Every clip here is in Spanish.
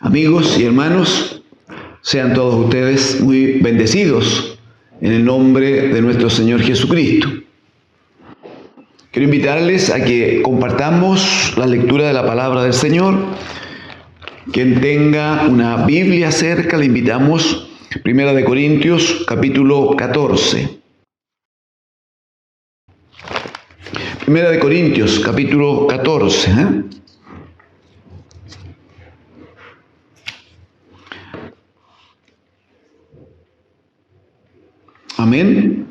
Amigos y hermanos, sean todos ustedes muy bendecidos en el nombre de nuestro Señor Jesucristo. Quiero invitarles a que compartamos la lectura de la palabra del Señor. Quien tenga una Biblia cerca, le invitamos, 1 Corintios, capítulo 14. 1 Corintios, capítulo 14. Amén.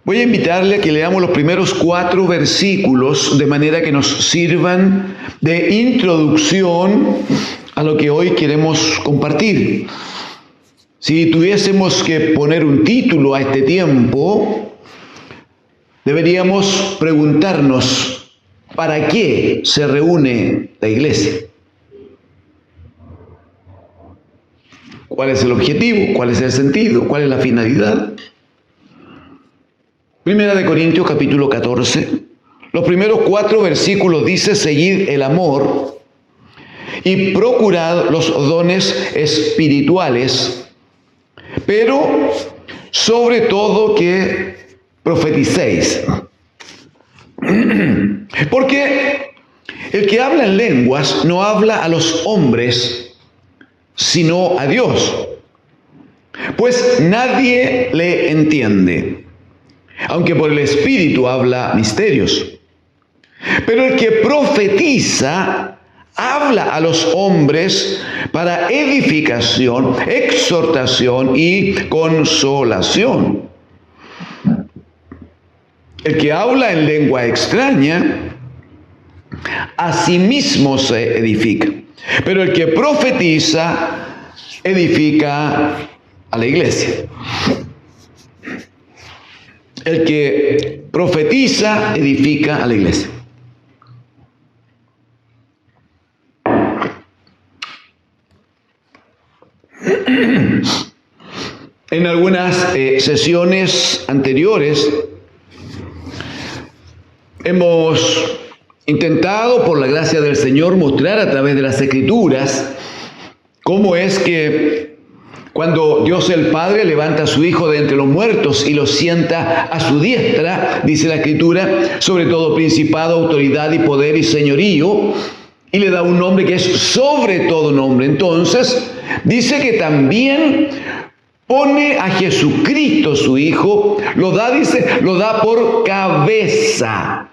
Voy a invitarle a que leamos los primeros 4 versículos de manera que nos sirvan de introducción a lo que hoy queremos compartir. Si tuviésemos que poner un título a este tiempo, deberíamos preguntarnos, ¿para qué se reúne la iglesia? ¿Cuál es el objetivo? ¿Cuál es el sentido? ¿Cuál es la finalidad? 1 Corintios capítulo 14, los primeros 4 versículos dice: seguid el amor y procurad los dones espirituales, pero sobre todo que profeticéis. Porque el que habla en lenguas no habla a los hombres, sino a Dios, pues nadie le entiende, aunque por el Espíritu habla misterios. Pero el que profetiza habla a los hombres para edificación, exhortación y consolación. El que habla en lengua extraña, a sí mismo se edifica. Pero el que profetiza, edifica a la iglesia. El que profetiza, edifica a la iglesia. En algunas sesiones anteriores hemos intentado, por la gracia del Señor, mostrar a través de las Escrituras cómo es que cuando Dios el Padre levanta a su Hijo de entre los muertos y lo sienta a su diestra, dice la Escritura, sobre todo principado, autoridad y poder y señorío, y le da un nombre que es sobre todo nombre. Entonces, dice que también pone a Jesucristo, su Hijo, lo da por cabeza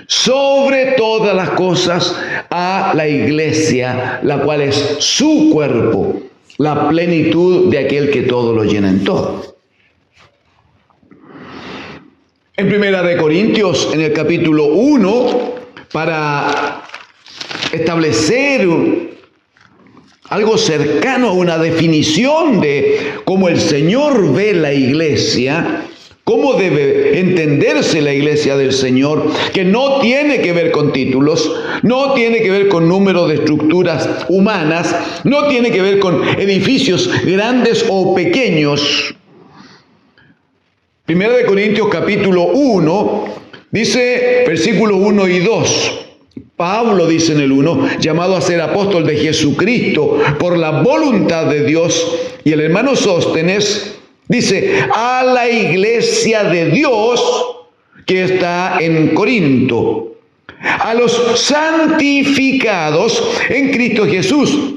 sobre todas las cosas a la iglesia, la cual es su cuerpo, la plenitud de aquel que todo lo llena en todo. En 1 Corintios, en el capítulo 1, para establecer algo cercano a una definición de cómo el Señor ve la iglesia, cómo debe entenderse la iglesia del Señor, que no tiene que ver con títulos, no tiene que ver con número de estructuras humanas, no tiene que ver con edificios grandes o pequeños. 1 Corintios capítulo 1, dice versículos 1 y 2. Pablo dice en el 1, llamado a ser apóstol de Jesucristo por la voluntad de Dios, y el hermano Sóstenes dice, a la iglesia de Dios que está en Corinto, a los santificados en Cristo Jesús,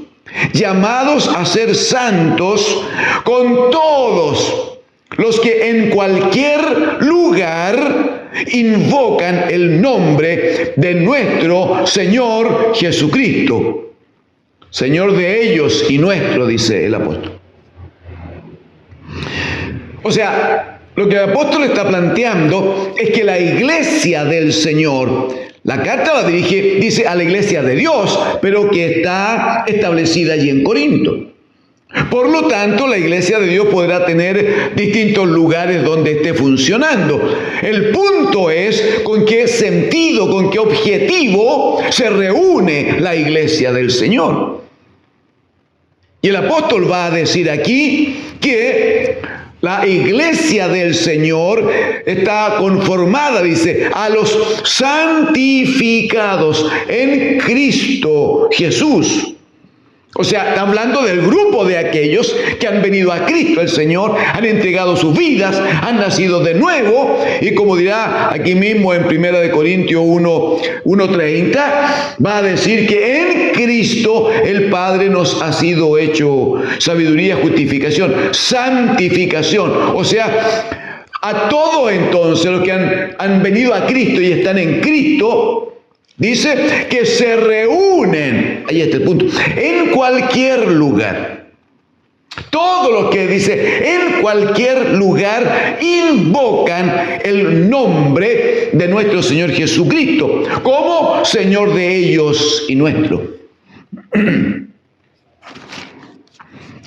llamados a ser santos con todos los que en cualquier lugar invocan el nombre de nuestro Señor Jesucristo. Señor de ellos y nuestro, dice el apóstol. O sea, lo que el apóstol está planteando es que la iglesia del Señor, la carta la dirige, dice, a la iglesia de Dios, pero que está establecida allí en Corinto. Por lo tanto, la iglesia de Dios podrá tener distintos lugares donde esté funcionando. El punto es con qué sentido, con qué objetivo se reúne la iglesia del Señor. Y el apóstol va a decir aquí que La iglesia del Señor está conformada, dice, a los santificados en Cristo Jesús. O sea, está hablando del grupo de aquellos que han venido a Cristo el Señor, han entregado sus vidas, han nacido de nuevo, y como dirá aquí mismo en 1 Corintios 1:30, va a decir que en Cristo el Padre nos ha sido hecho sabiduría, justificación, santificación. O sea, a todos entonces los que han venido a Cristo y están en Cristo, dice que se reúnen, ahí está el punto, en cualquier lugar. Todos los que dice en cualquier lugar invocan el nombre de nuestro Señor Jesucristo como Señor de ellos y nuestro.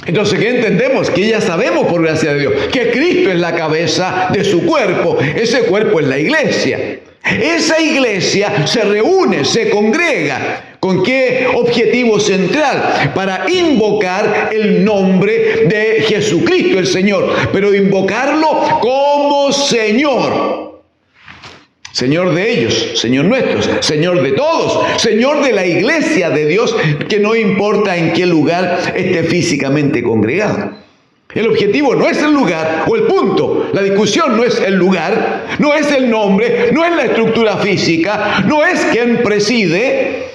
Entonces, ¿qué entendemos? Que ya sabemos, por gracia de Dios, que Cristo es la cabeza de su cuerpo. Ese cuerpo es la iglesia. Esa iglesia se reúne, se congrega. ¿Con qué objetivo central? Para invocar el nombre de Jesucristo, el Señor. Pero invocarlo como Señor. Señor de ellos, Señor nuestro, Señor de todos, Señor de la iglesia de Dios, que no importa en qué lugar esté físicamente congregado. El objetivo no es el lugar o el punto. La discusión no es el lugar, no es el nombre, no es la estructura física, no es quien preside.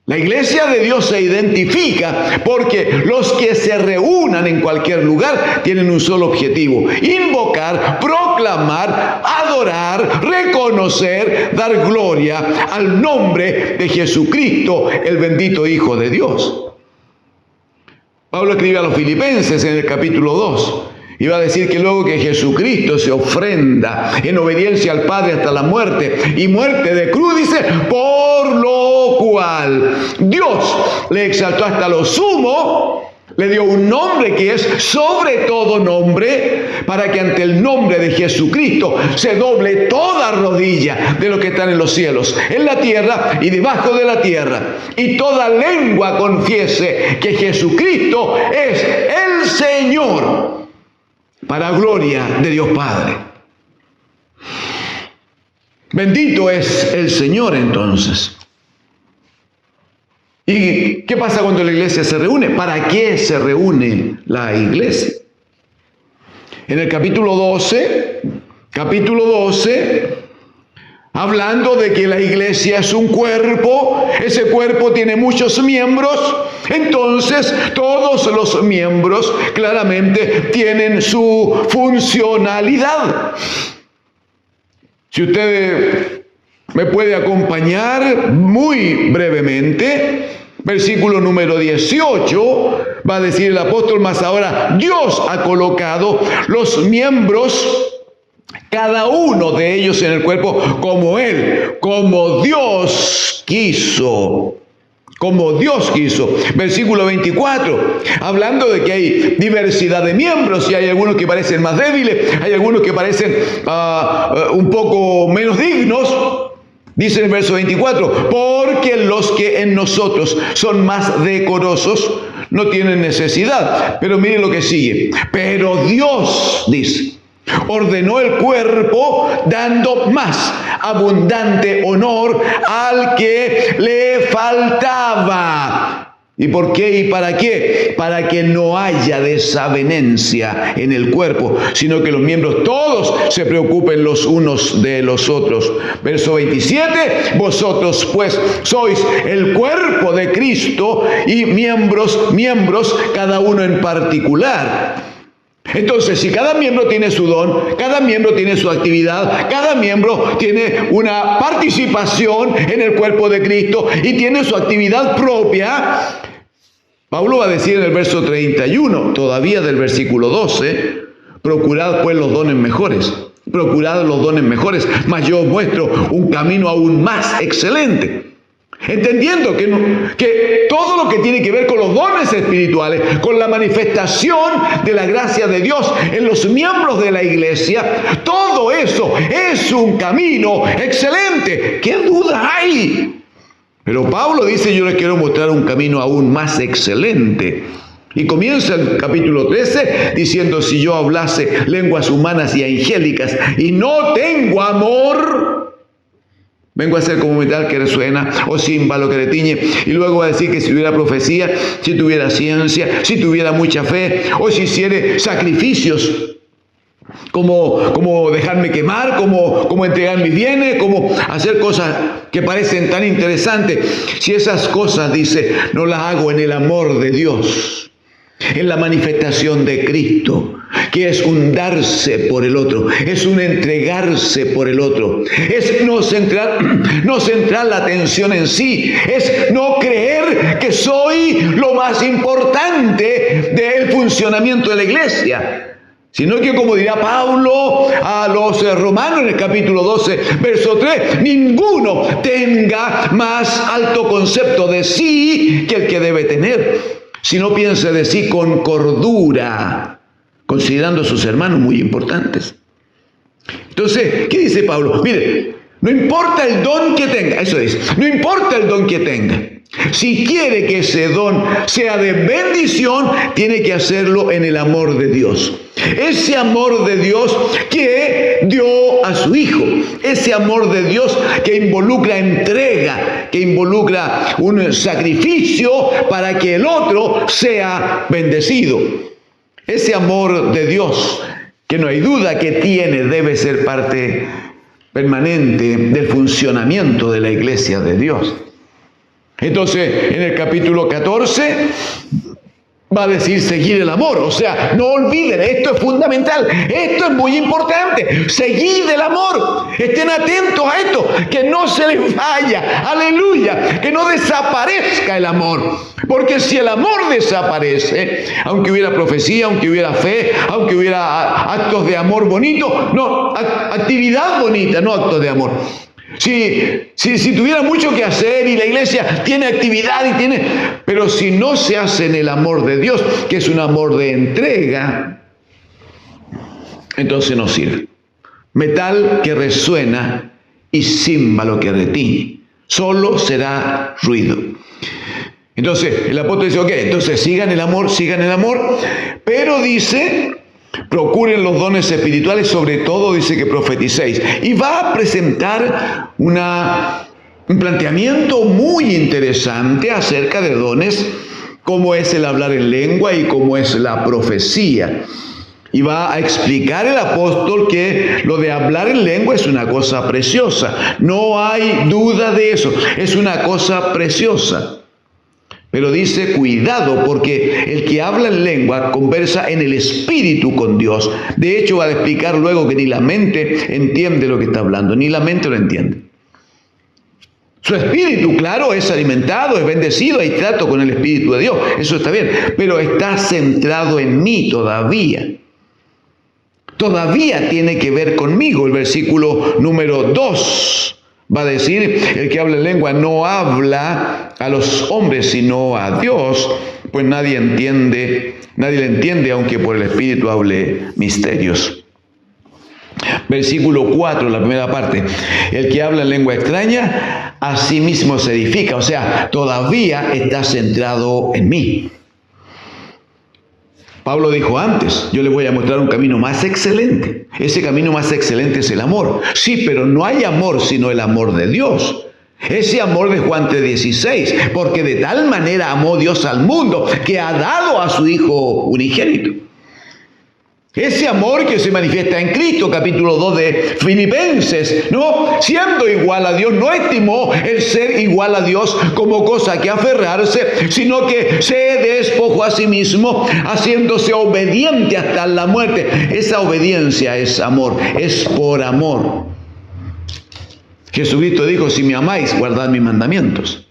La iglesia de Dios se identifica porque los que se reúnan en cualquier lugar tienen un solo objetivo: invocar, proclamar, adorar, reconocer, dar gloria al nombre de Jesucristo, el bendito Hijo de Dios. Pablo escribe a los Filipenses en el capítulo 2. Y va a decir que luego que Jesucristo se ofrenda en obediencia al Padre hasta la muerte, y muerte de cruz, dice, por lo cual Dios le exaltó hasta lo sumo, le dio un nombre que es sobre todo nombre, para que ante el nombre de Jesucristo se doble toda rodilla de los que están en los cielos, en la tierra y debajo de la tierra, y toda lengua confiese que Jesucristo es el Señor, para gloria de Dios Padre. Bendito es el Señor entonces. ¿Y qué pasa cuando la iglesia se reúne? ¿Para qué se reúne la iglesia? En el capítulo 12, hablando de que la iglesia es un cuerpo, ese cuerpo tiene muchos miembros, entonces todos los miembros claramente tienen su funcionalidad. Si usted me puede acompañar muy brevemente, versículo número 18, va a decir el apóstol: mas ahora Dios ha colocado los miembros, cada uno de ellos en el cuerpo, como Él, como Dios quiso. Como Dios quiso. Versículo 24, hablando de que hay diversidad de miembros, y hay algunos que parecen más débiles, hay algunos que parecen un poco menos dignos. Dice en el verso 24, porque los que en nosotros son más decorosos no tienen necesidad. Pero mire lo que sigue. Pero Dios, dice, ordenó el cuerpo dando más abundante honor al que le faltaba. ¿Y por qué y para qué? Para que no haya desavenencia en el cuerpo, sino que los miembros todos se preocupen los unos de los otros. Verso 27, vosotros pues sois el cuerpo de Cristo y miembros, cada uno en particular. Entonces, si cada miembro tiene su don, cada miembro tiene su actividad, cada miembro tiene una participación en el cuerpo de Cristo y tiene su actividad propia, Pablo va a decir en el verso 31, todavía del versículo 12, procurad pues los dones mejores, mas yo os muestro un camino aún más excelente. Entendiendo que todo lo que tiene que ver con los dones espirituales, con la manifestación de la gracia de Dios en los miembros de la iglesia, todo eso es un camino excelente. ¿Qué duda hay? Pero Pablo dice: yo les quiero mostrar un camino aún más excelente. Y comienza el capítulo 13 diciendo: si yo hablase lenguas humanas y angélicas y no tengo amor, vengo a ser como metal que resuena o címbalo que retiñe. Y luego va a decir que si tuviera profecía, si tuviera ciencia, si tuviera mucha fe, o si hiciere sacrificios, como dejarme quemar, como entregar mis bienes, como hacer cosas que parecen tan interesantes. Si esas cosas, dice, no las hago en el amor de Dios, en la manifestación de Cristo, que es un darse por el otro, es un entregarse por el otro, es no centrar la atención en sí, es no creer que soy lo más importante del funcionamiento de la iglesia, sino que, como dirá Pablo a los romanos en el capítulo 12, verso 3, ninguno tenga más alto concepto de sí que el que debe tener, sino piense de sí con cordura, considerando a sus hermanos muy importantes. Entonces, ¿qué dice Pablo? Mire, no importa el don que tenga, eso dice, no importa el don que tenga. Si quiere que ese don sea de bendición, tiene que hacerlo en el amor de Dios. Ese amor de Dios que dio a su Hijo. Ese amor de Dios que involucra entrega, que involucra un sacrificio para que el otro sea bendecido. Ese amor de Dios, que no hay duda que debe ser parte permanente del funcionamiento de la iglesia de Dios. Entonces, en el capítulo 14 va a decir seguir el amor. O sea, no olviden, esto es fundamental, esto es muy importante. Seguid el amor, estén atentos a esto, que no se les vaya, aleluya, que no desaparezca el amor. Porque si el amor desaparece, aunque hubiera profecía, aunque hubiera fe, aunque hubiera actos de amor bonitos, no, actividad bonita, no actos de amor. Si tuviera mucho que hacer y la iglesia tiene actividad pero si no se hace en el amor de Dios, que es un amor de entrega, entonces no sirve. Metal que resuena y címbalo que retiñe, solo será ruido. Entonces el apóstol dice: ok, entonces sigan el amor, pero dice: procuren los dones espirituales, sobre todo dice que profeticéis. Y va a presentar un planteamiento muy interesante acerca de dones, como es el hablar en lengua y como es la profecía. Y va a explicar el apóstol que lo de hablar en lengua es una cosa preciosa. No hay duda de eso, es una cosa preciosa. Pero dice: cuidado, porque el que habla en lengua conversa en el espíritu con Dios. De hecho, va a explicar luego que ni la mente entiende lo que está hablando, ni la mente lo entiende. Su espíritu, claro, es alimentado, es bendecido, hay trato con el espíritu de Dios, eso está bien, pero está centrado en mí todavía. Todavía tiene que ver conmigo. El versículo número 2 va a decir: el que habla en lengua no habla a los hombres, sino a Dios, pues nadie le entiende, aunque por el Espíritu hable misterios. Versículo 4, la primera parte: el que habla en lengua extraña, a sí mismo se edifica. O sea, todavía está centrado en mí. Pablo dijo antes: yo les voy a mostrar un camino más excelente. Ese camino más excelente es el amor. Sí, pero no hay amor sino el amor de Dios. Ese amor de Juan 3:16, porque de tal manera amó Dios al mundo que ha dado a su Hijo unigénito. Ese amor que se manifiesta en Cristo, capítulo 2 de Filipenses, ¿no? Siendo igual a Dios, no estimó el ser igual a Dios como cosa que aferrarse, sino que se despojó a sí mismo, haciéndose obediente hasta la muerte. Esa obediencia es amor, es por amor. Jesucristo dijo: si me amáis, guardad mis mandamientos.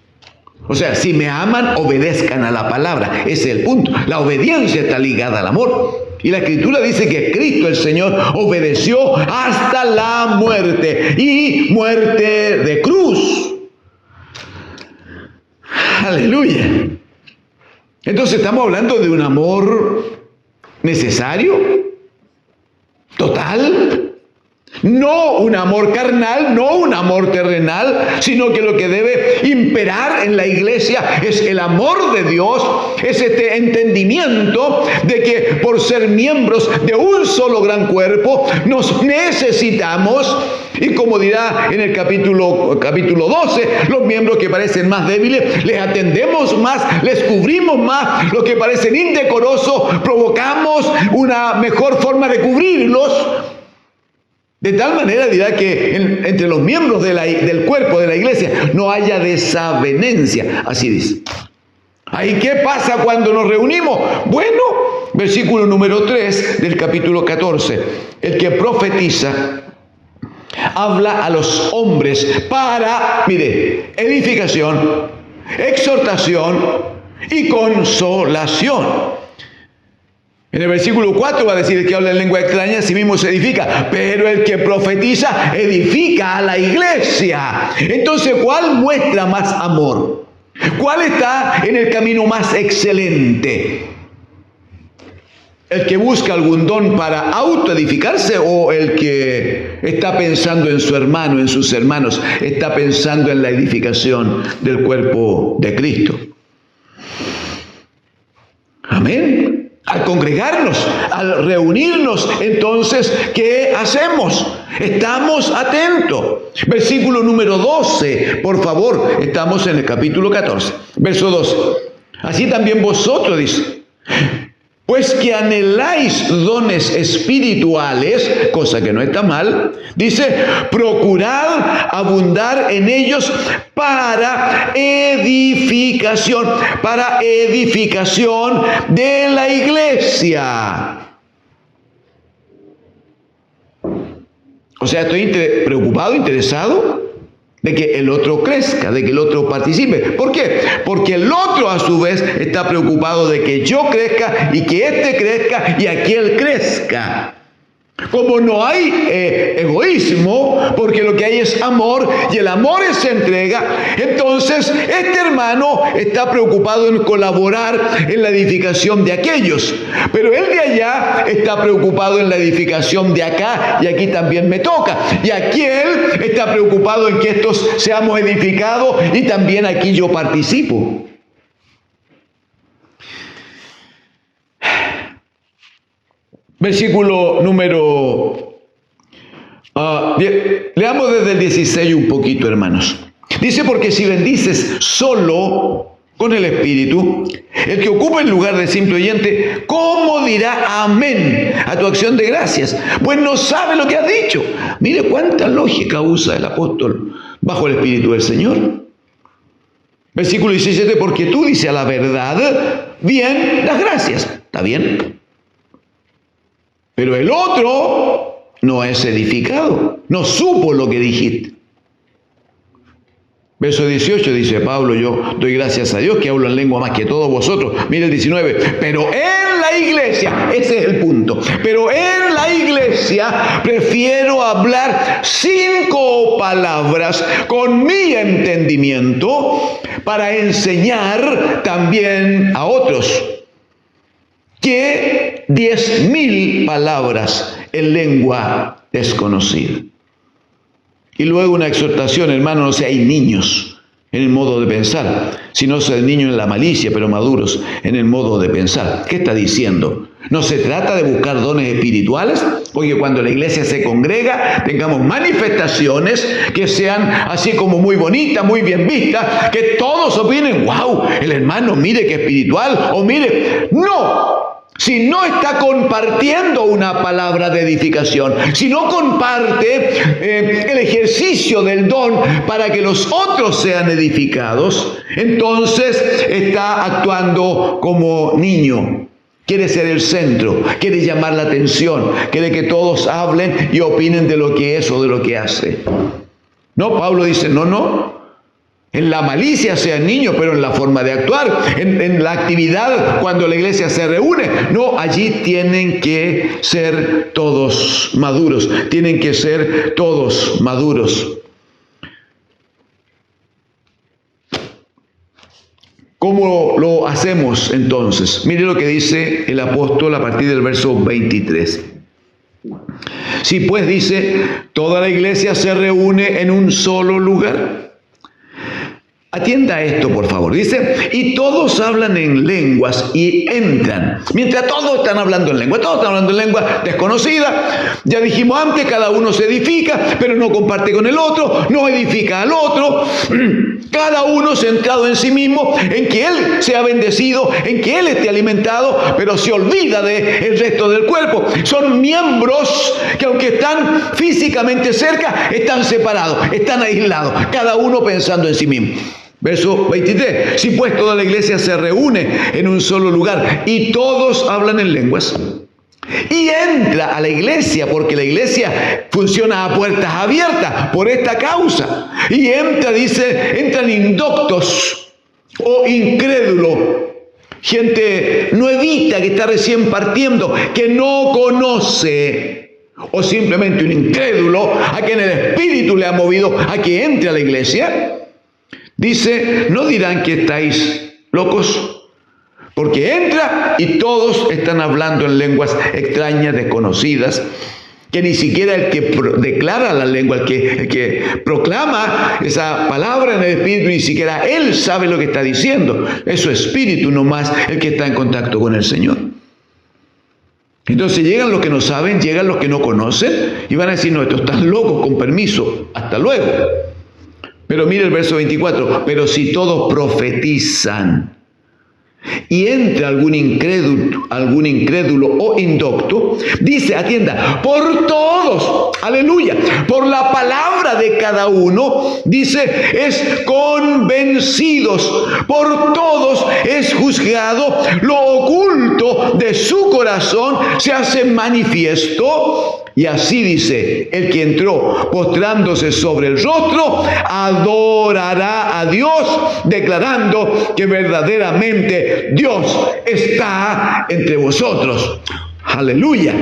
O sea, si me aman, obedezcan a la palabra. Ese es el punto. La obediencia está ligada al amor. Y la Escritura dice que Cristo el Señor obedeció hasta la muerte, y muerte de cruz. Aleluya. Entonces estamos hablando de un amor necesario, total. No un amor carnal, no un amor terrenal, sino que lo que debe imperar en la iglesia es el amor de Dios, es este entendimiento de que por ser miembros de un solo gran cuerpo nos necesitamos. Y como dirá en el capítulo 12, los miembros que parecen más débiles, les atendemos más, les cubrimos más, los que parecen indecorosos, provocamos una mejor forma de cubrirlos. De tal manera dirá que entre los miembros del cuerpo de la iglesia no haya desavenencia, así dice. ¿Ahí qué pasa cuando nos reunimos? Bueno, versículo número 3 del capítulo 14, el que profetiza habla a los hombres para, mire, edificación, exhortación y consolación. En el versículo 4 va a decir: el que habla en lengua extraña a sí mismo se edifica, pero el que profetiza edifica a la iglesia. Entonces, ¿cuál muestra más amor? ¿Cuál está en el camino más excelente? ¿El que busca algún don para autoedificarse o el que está pensando en su hermano, en sus hermanos, está pensando en la edificación del cuerpo de Cristo? Amén. Al congregarnos, al reunirnos, entonces, ¿qué hacemos? Estamos atentos. Versículo número 12, por favor, estamos en el capítulo 14, verso 12. Así también vosotros, dice, pues que anheláis dones espirituales, cosa que no está mal, dice, procurad abundar en ellos para edificación de la iglesia. O sea, estoy preocupado, interesado de que el otro crezca, de que el otro participe. ¿Por qué? Porque el otro a su vez está preocupado de que yo crezca y que éste crezca y aquel crezca. Como no hay egoísmo, porque lo que hay es amor y el amor es entrega, entonces este hermano está preocupado en colaborar en la edificación de aquellos, pero el de allá está preocupado en la edificación de acá, y aquí también me toca, y aquel está preocupado en que estos seamos edificados y también aquí yo participo. Versículo número... leamos desde el 16 un poquito, hermanos. Dice: porque si bendices solo con el Espíritu, el que ocupa el lugar de simple oyente, ¿cómo dirá amén a tu acción de gracias? Pues no sabe lo que has dicho. Mire cuánta lógica usa el apóstol bajo el Espíritu del Señor. Versículo 17: porque tú dices a la verdad, bien, das gracias. ¿Está bien? Pero el otro no es edificado, no supo lo que dijiste. Verso 18 dice Pablo: yo doy gracias a Dios que hablo en lengua más que todos vosotros. Mire el 19: pero en la iglesia, ese es el punto, pero en la iglesia prefiero hablar 5 palabras con mi entendimiento para enseñar también a otros, que 10.000 palabras en lengua desconocida. Y luego una exhortación: hermano, no seáis niños en el modo de pensar, sino seáis niños en la malicia, pero maduros en el modo de pensar. ¿Qué está diciendo? No se trata de buscar dones espirituales, porque cuando la iglesia se congrega tengamos manifestaciones que sean así como muy bonitas, muy bien vistas, que todos opinen: wow, el hermano mire qué espiritual, o mire, no. Si no está compartiendo una palabra de edificación, si no comparte el ejercicio del don para que los otros sean edificados, entonces está actuando como niño. Quiere ser el centro, quiere llamar la atención, quiere que todos hablen y opinen de lo que es o de lo que hace. No, Pablo dice: no. En la malicia sean niños, pero en la forma de actuar, en la actividad cuando la iglesia se reúne, no, allí tienen que ser todos maduros, tienen que ser todos maduros. ¿Cómo lo hacemos entonces? Mire lo que dice el apóstol a partir del verso 23. Si pues dice, toda la iglesia se reúne en un solo lugar. Atienda a esto, por favor. Dice, y todos hablan en lenguas y entran. Mientras todos están hablando en lengua, todos están hablando en lengua desconocida. Ya dijimos antes, cada uno se edifica, pero no comparte con el otro, no edifica al otro. Cada uno centrado en sí mismo, en que él sea bendecido, en que él esté alimentado, pero se olvida del resto del cuerpo. Son miembros que aunque están físicamente cerca, están separados, están aislados, cada uno pensando en sí mismo. Verso 23, si pues toda la iglesia se reúne en un solo lugar y todos hablan en lenguas, y entra a la iglesia, porque la iglesia funciona a puertas abiertas por esta causa, y entra, dice, entran indoctos o incrédulos, gente nuevita que está recién partiendo, que no conoce, o simplemente un incrédulo a quien el Espíritu le ha movido a que entre a la iglesia. Dice, no dirán que estáis locos, porque entra y todos están hablando en lenguas extrañas, desconocidas, que ni siquiera el que declara la lengua, el que proclama esa palabra en el Espíritu, ni siquiera él sabe lo que está diciendo. Es su Espíritu nomás el que está en contacto con el Señor. Entonces llegan los que no saben, llegan los que no conocen, y van a decir, no, estos están locos, con permiso, hasta luego. Pero mire el verso 24, pero si todos profetizan y entra algún incrédulo o indocto, dice, atienda, por todos, aleluya, por la palabra de cada uno, dice, es convencidos, por todos es juzgado, lo oculto de su corazón se hace manifiesto. Y así dice, el que entró postrándose sobre el rostro, adorará a Dios, declarando que verdaderamente Dios está entre vosotros. Aleluya.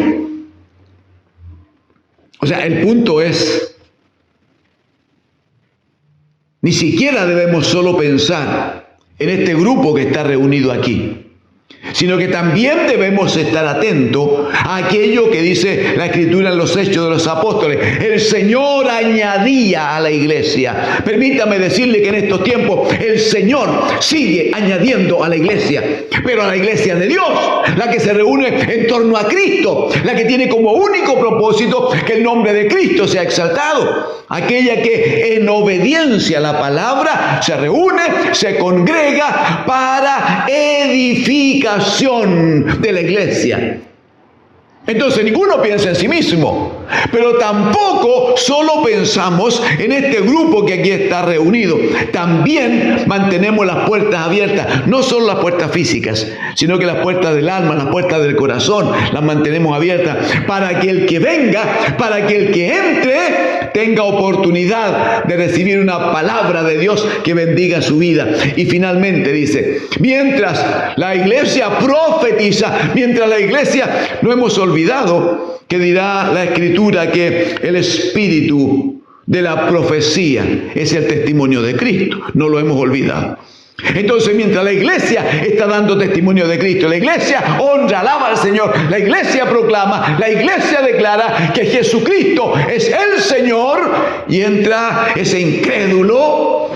O sea, el punto es, ni siquiera debemos solo pensar en este grupo que está reunido aquí, sino que también debemos estar atentos a aquello que dice la Escritura en los Hechos de los Apóstoles. El Señor añadía a la iglesia. Permítame decirle que en estos tiempos el Señor sigue añadiendo a la iglesia, pero a la iglesia de Dios, la que se reúne en torno a Cristo, la que tiene como único propósito que el nombre de Cristo sea exaltado, aquella que en obediencia a la palabra se reúne, se congrega para edificación de la iglesia. Entonces ninguno piensa en sí mismo, pero tampoco solo pensamos en este grupo que aquí está reunido. También mantenemos las puertas abiertas, no solo las puertas físicas, sino que las puertas del alma, las puertas del corazón, las mantenemos abiertas para que el que venga, para que el que entre, tenga oportunidad de recibir una palabra de Dios que bendiga su vida. Y finalmente dice, mientras la iglesia profetiza, mientras la iglesia, no hemos olvidado que dirá la Escritura que el espíritu de la profecía es el testimonio de Cristo. No lo hemos olvidado. Entonces, mientras la iglesia está dando testimonio de Cristo, la iglesia honra, alaba al Señor, la iglesia proclama, la iglesia declara que Jesucristo es el Señor, y entra ese incrédulo.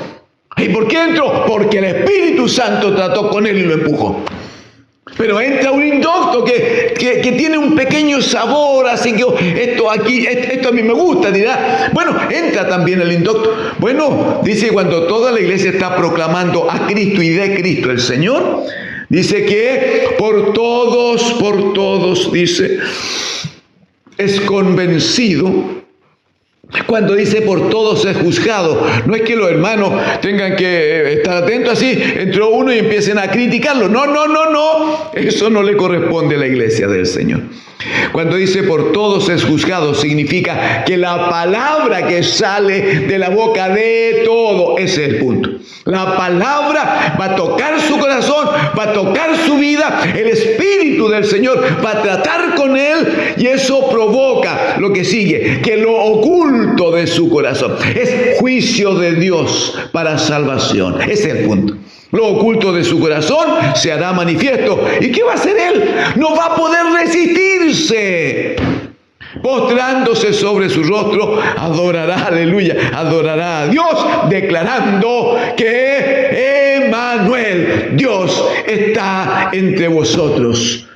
¿Y por qué entró? Porque el Espíritu Santo trató con él y lo empujó. Pero entra un indocto que tiene un pequeño sabor, así que esto a mí me gusta, dirá. Bueno, entra también el indocto. Bueno, dice, cuando toda la iglesia está proclamando a Cristo y de Cristo el Señor, dice que por todos, dice, es convencido. Cuando dice por todos es juzgado, no es que los hermanos tengan que estar atentos así, entró uno y empiecen a criticarlo. No, eso no le corresponde a la iglesia del Señor. Cuando dice por todos es juzgado, significa que la palabra que sale de la boca de todo, ese es el punto. La palabra va a tocar su corazón, va a tocar su vida, el Espíritu del Señor va a tratar con él, y eso provoca lo que sigue, que lo oculto de su corazón es juicio de Dios para salvación. Ese es el punto. Lo oculto de su corazón se hará manifiesto. ¿Y qué va a hacer él? No va a poder resistirse. Postrándose sobre su rostro, adorará, aleluya, adorará a Dios, declarando que Emmanuel, Dios, está entre vosotros.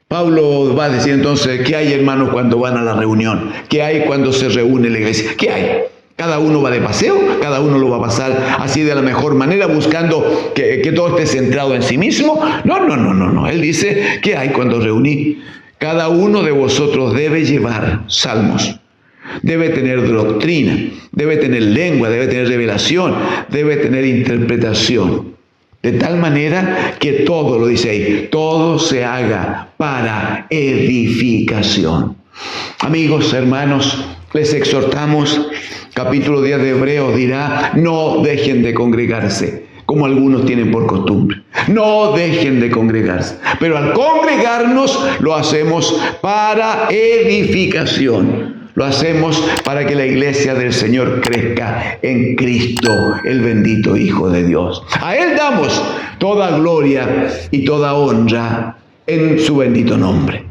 Pablo va a decir entonces, ¿qué hay, hermanos, cuando van a la reunión? ¿Qué hay cuando se reúne la iglesia? ¿Qué hay? Cada uno va de paseo, cada uno lo va a pasar así de la mejor manera, buscando que todo esté centrado en sí mismo. No. Él dice, ¿qué hay cuando reuní? Cada uno de vosotros debe llevar salmos, debe tener doctrina, debe tener lengua, debe tener revelación, debe tener interpretación. De tal manera que todo, lo dice ahí, todo se haga para edificación. Amigos, hermanos, les exhortamos, capítulo 10 de Hebreos dirá, no dejen de congregarse, como algunos tienen por costumbre. No dejen de congregarse. Pero al congregarnos lo hacemos para edificación. Lo hacemos para que la iglesia del Señor crezca en Cristo, el bendito Hijo de Dios. A Él damos toda gloria y toda honra en su bendito nombre.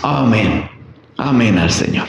Amén. Amén al Señor.